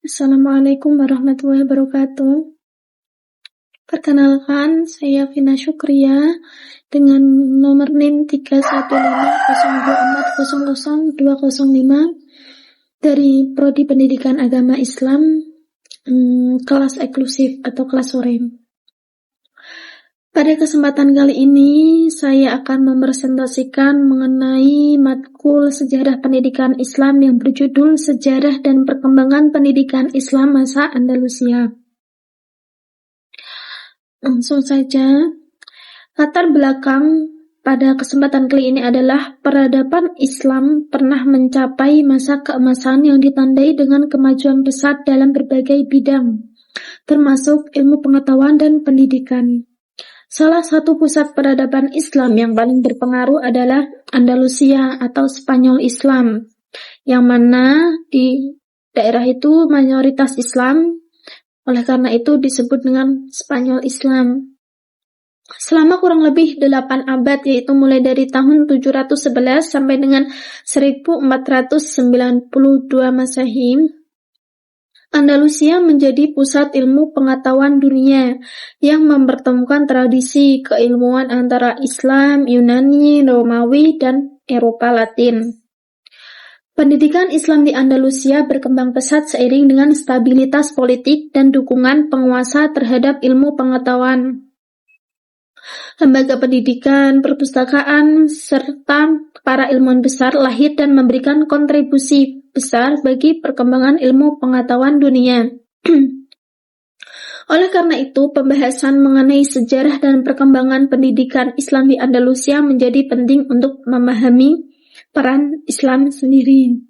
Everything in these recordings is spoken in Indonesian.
Assalamualaikum warahmatullahi wabarakatuh. Perkenalkan, saya Vina Syukria dengan nomor NIM 31502400205 dari Prodi Pendidikan Agama Islam, kelas eksklusif atau kelas sore. Pada kesempatan kali ini, saya akan mempresentasikan mengenai matkul Sejarah Pendidikan Islam yang berjudul Sejarah dan Perkembangan Pendidikan Islam Masa Andalusia. Langsung saja, latar belakang pada kesempatan kali ini adalah peradaban Islam pernah mencapai masa keemasan yang ditandai dengan kemajuan pesat dalam berbagai bidang, termasuk ilmu pengetahuan dan pendidikan. Salah satu pusat peradaban Islam yang paling berpengaruh adalah Andalusia atau Spanyol Islam, yang mana di daerah itu mayoritas Islam, oleh karena itu disebut dengan Spanyol Islam. Selama kurang lebih 8 abad, yaitu mulai dari tahun 711 sampai dengan 1492 Masehi, Andalusia menjadi pusat ilmu pengetahuan dunia yang mempertemukan tradisi keilmuan antara Islam, Yunani, Romawi, dan Eropa Latin. Pendidikan Islam di Andalusia berkembang pesat seiring dengan stabilitas politik dan dukungan penguasa terhadap ilmu pengetahuan. Lembaga pendidikan, perpustakaan, serta para ilmuwan besar lahir dan memberikan kontribusi besar bagi perkembangan ilmu pengetahuan dunia. Oleh karena itu, pembahasan mengenai sejarah dan perkembangan pendidikan Islam di Andalusia menjadi penting untuk memahami peran Islam sendiri.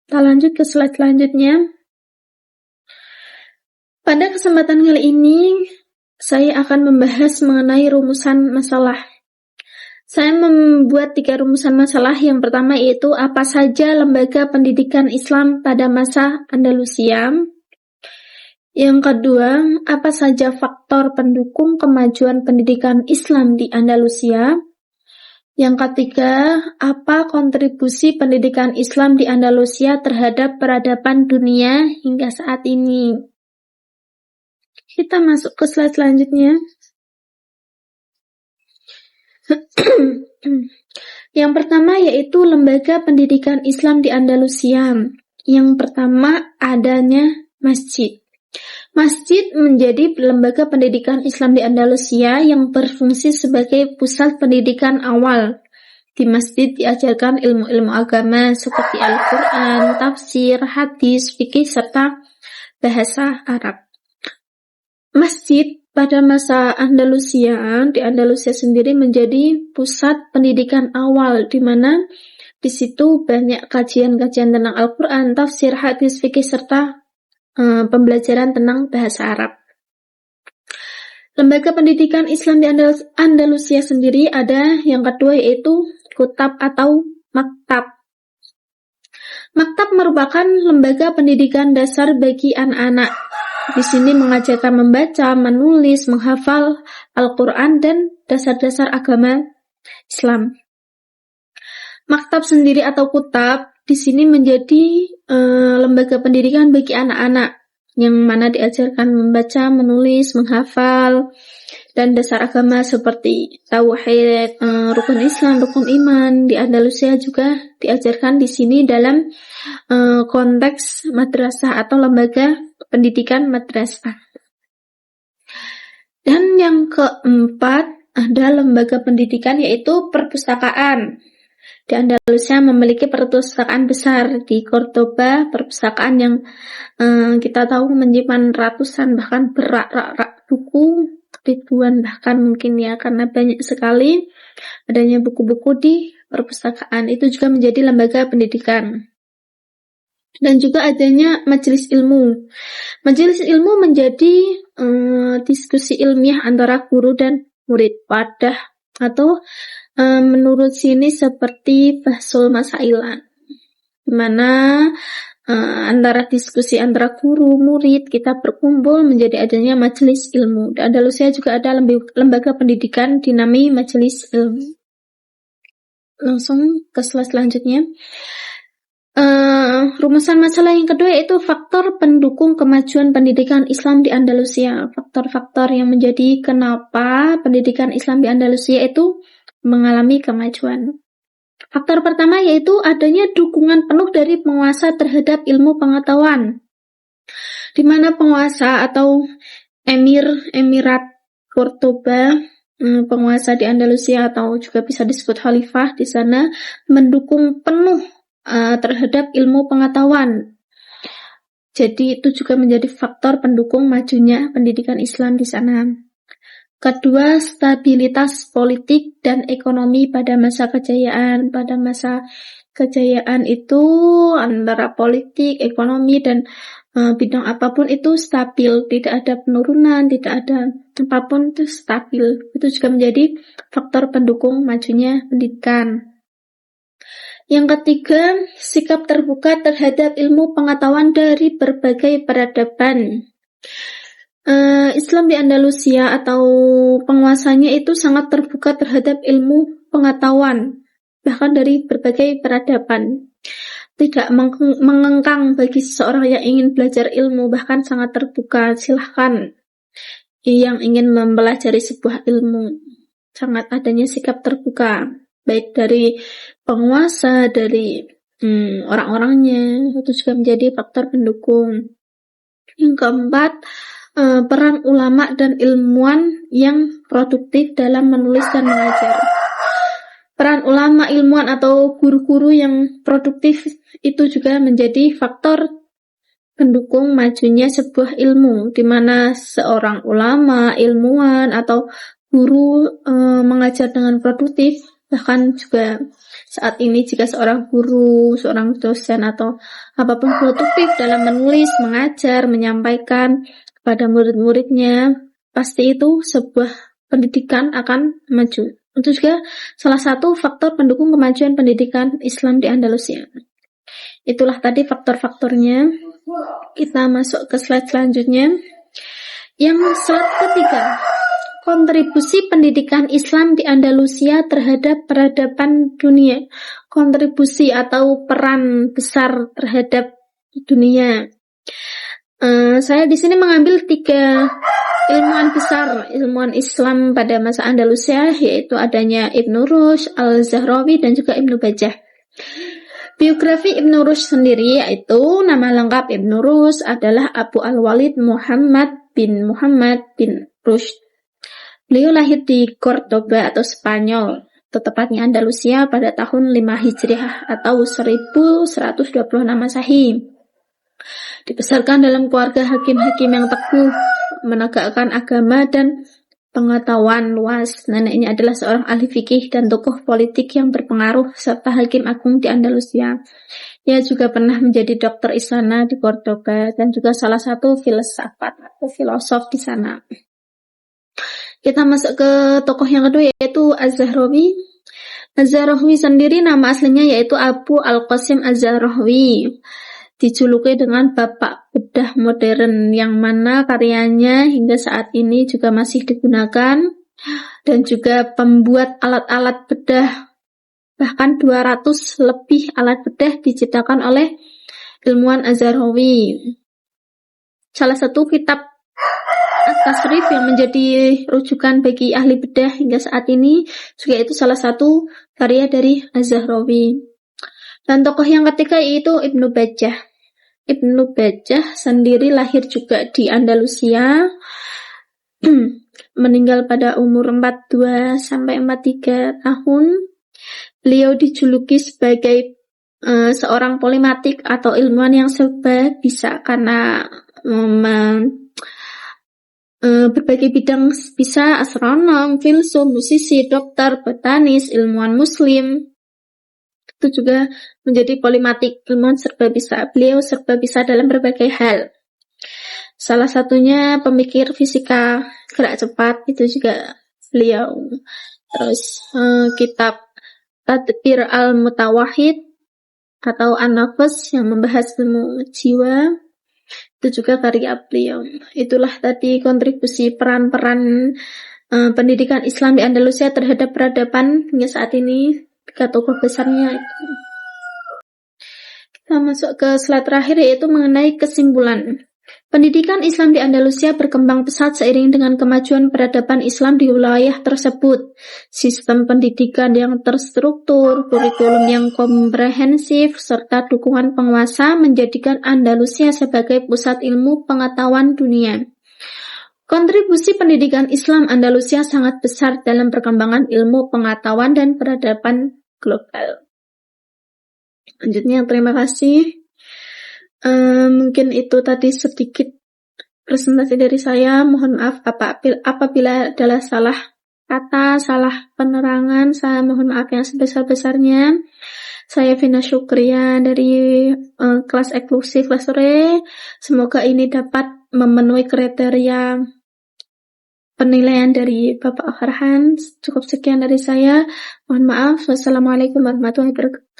Kita lanjut ke slide selanjutnya. Pada kesempatan kali ini, saya akan membahas mengenai rumusan masalah. Saya membuat 3 rumusan masalah. Yang pertama yaitu apa saja lembaga pendidikan Islam pada masa Andalusia. Yang kedua, apa saja faktor pendukung kemajuan pendidikan Islam di Andalusia. Yang ketiga, apa kontribusi pendidikan Islam di Andalusia terhadap peradaban dunia hingga saat ini. Kita masuk ke slide selanjutnya. Yang pertama yaitu lembaga pendidikan Islam di Andalusia. Yang pertama adanya masjid. Masjid menjadi lembaga pendidikan Islam di Andalusia yang berfungsi sebagai pusat pendidikan awal. Di masjid diajarkan ilmu-ilmu agama seperti Al-Quran, tafsir, hadis, fikih, serta bahasa Arab. Masjid pada masa Andalusia, di Andalusia sendiri menjadi pusat pendidikan awal, di mana di situ banyak kajian-kajian tentang Al-Quran, tafsir, hadis, fikih, serta pembelajaran tentang bahasa Arab. Lembaga pendidikan Islam di Andalusia sendiri ada yang kedua yaitu kutab atau maktab. Maktab merupakan lembaga pendidikan dasar bagi anak-anak. Di sini mengajarkan membaca, menulis, menghafal Al-Quran dan dasar-dasar agama Islam. Maktab sendiri atau kutab di sini menjadi lembaga pendidikan bagi anak-anak yang mana diajarkan membaca, menulis, menghafal dan dasar agama seperti tauhid, rukun Islam, rukun iman. Di Andalusia juga diajarkan di sini dalam konteks madrasah atau lembaga pendidikan madrasah. Dan yang keempat ada lembaga pendidikan yaitu perpustakaan. Di Andalusia memiliki perpustakaan besar. Di Cordoba, perpustakaan yang kita tahu menyimpan ratusan bahkan berak-rak buku, ribuan bahkan mungkin ya, karena banyak sekali adanya buku-buku di perpustakaan. Itu juga menjadi lembaga pendidikan. Dan juga adanya majelis ilmu. Majelis ilmu menjadi diskusi ilmiah antara guru dan murid, wadah atau menurut sini seperti bahsul masailan, di mana antara diskusi antara guru murid kita berkumpul menjadi adanya majelis ilmu. Di Andalusia juga ada lembaga pendidikan dinamai majelis ilmu. Langsung ke slide selanjutnya. Rumusan masalah yang kedua yaitu faktor pendukung kemajuan pendidikan Islam di Andalusia. Faktor-faktor yang menjadi kenapa pendidikan Islam di Andalusia itu mengalami kemajuan. Faktor pertama yaitu adanya dukungan penuh dari penguasa terhadap ilmu pengetahuan, di mana penguasa atau Emirat Cordoba, penguasa di Andalusia atau juga bisa disebut khalifah di sana, mendukung penuh terhadap ilmu pengetahuan. Jadi itu juga menjadi faktor pendukung majunya pendidikan Islam di sana. Kedua, stabilitas politik dan ekonomi pada masa kejayaan. Pada masa kejayaan itu antara politik, ekonomi, dan bidang apapun itu stabil, tidak ada penurunan, tidak ada apapun itu stabil. Itu juga menjadi faktor pendukung majunya pendidikan. Yang ketiga, sikap terbuka terhadap ilmu pengetahuan dari berbagai peradaban. Islam di Andalusia atau penguasanya itu sangat terbuka terhadap ilmu pengetahuan, bahkan dari berbagai peradaban. Tidak mengengkang bagi seseorang yang ingin belajar ilmu, bahkan sangat terbuka, silahkan yang ingin mempelajari sebuah ilmu. Sangat adanya sikap terbuka, baik dari penguasa, dari orang-orangnya, itu juga menjadi faktor pendukung. Yang keempat, peran ulama dan ilmuwan yang produktif dalam menulis dan mengajar. Peran ulama, ilmuwan atau guru-guru yang produktif itu juga menjadi faktor pendukung majunya sebuah ilmu, di mana seorang ulama, ilmuwan atau guru mengajar dengan produktif. Bahkan juga saat ini jika seorang guru, seorang dosen atau apapun produktif dalam menulis, mengajar, menyampaikan kepada murid-muridnya, pasti itu sebuah pendidikan akan maju. Itu juga salah satu faktor pendukung kemajuan pendidikan Islam di Andalusia. Itulah tadi faktor-faktornya. Kita masuk ke slide selanjutnya. Yang slide ketiga, kontribusi pendidikan Islam di Andalusia terhadap peradaban dunia. Kontribusi atau peran besar terhadap dunia. Saya di sini mengambil 3 ilmuwan besar, ilmuwan Islam pada masa Andalusia, yaitu adanya Ibnu Rushd, Al-Zahrawi, dan juga Ibnu Bajjah. Biografi Ibnu Rushd sendiri yaitu nama lengkap Ibnu Rushd adalah Abu Al-Walid Muhammad bin Rushd. Beliau lahir di Cordoba atau Spanyol, tepatnya Andalusia pada tahun 5 Hijriah atau 1126 Masehi. Dibesarkan dalam keluarga hakim-hakim yang teguh, menegakkan agama dan pengetahuan luas. Neneknya adalah seorang ahli fikih dan tokoh politik yang berpengaruh serta hakim agung di Andalusia. Ia juga pernah menjadi dokter istana di Cordoba dan juga salah satu filsafat atau filosof di sana. Kita masuk ke tokoh yang kedua yaitu Az-Zahrawi. Az-Zahrawi sendiri nama aslinya yaitu Abu Al-Qasim Az-Zahrawi. Dijuluki dengan Bapak Bedah Modern, yang mana karyanya hingga saat ini juga masih digunakan, dan juga pembuat alat-alat bedah. Bahkan 200 lebih alat bedah diciptakan oleh ilmuwan Az-Zahrawi. Salah satu kitab At-Tasrif yang menjadi rujukan bagi ahli bedah hingga saat ini juga itu salah satu karya dari Az-Zahrawi. Dan tokoh yang ketiga yaitu Ibnu Bajjah. Ibnu Bajjah sendiri lahir juga di Andalusia, meninggal pada umur 42 sampai 43 tahun. Beliau dijuluki sebagai seorang polimatik atau ilmuwan yang serba bisa karena berbagai bidang bisa, astronom, filsuf, musisi, dokter, botanis, ilmuwan muslim. Itu juga menjadi polimatik, ilmuwan serba bisa. Beliau serba bisa dalam berbagai hal. Salah satunya pemikir fisika gerak cepat, itu juga beliau. Terus kitab Tadbir Al-Mutawahhid atau An-Nafs yang membahas ilmu jiwa, itu juga karya beliau. Itulah tadi kontribusi peran-peran pendidikan Islam di Andalusia terhadap peradaban hingga saat ini. 3 tokoh besarnya itu. Kita masuk ke slide terakhir, yaitu mengenai kesimpulan. Pendidikan Islam di Andalusia berkembang pesat seiring dengan kemajuan peradaban Islam di wilayah tersebut. Sistem pendidikan yang terstruktur, kurikulum yang komprehensif, serta dukungan penguasa menjadikan Andalusia sebagai pusat ilmu pengetahuan dunia. Kontribusi pendidikan Islam Andalusia sangat besar dalam perkembangan ilmu pengetahuan dan peradaban global. Lanjutnya, terima kasih. Mungkin itu tadi sedikit presentasi dari saya. Mohon maaf apabila adalah salah kata, salah penerangan. Saya mohon maaf yang sebesar-besarnya. Saya Vina Syukria dari kelas eksklusif kelas sore. Semoga ini dapat memenuhi kriteria penilaian dari Bapak Farhan. Cukup sekian dari saya. Mohon maaf. Wassalamualaikum warahmatullahi wabarakatuh.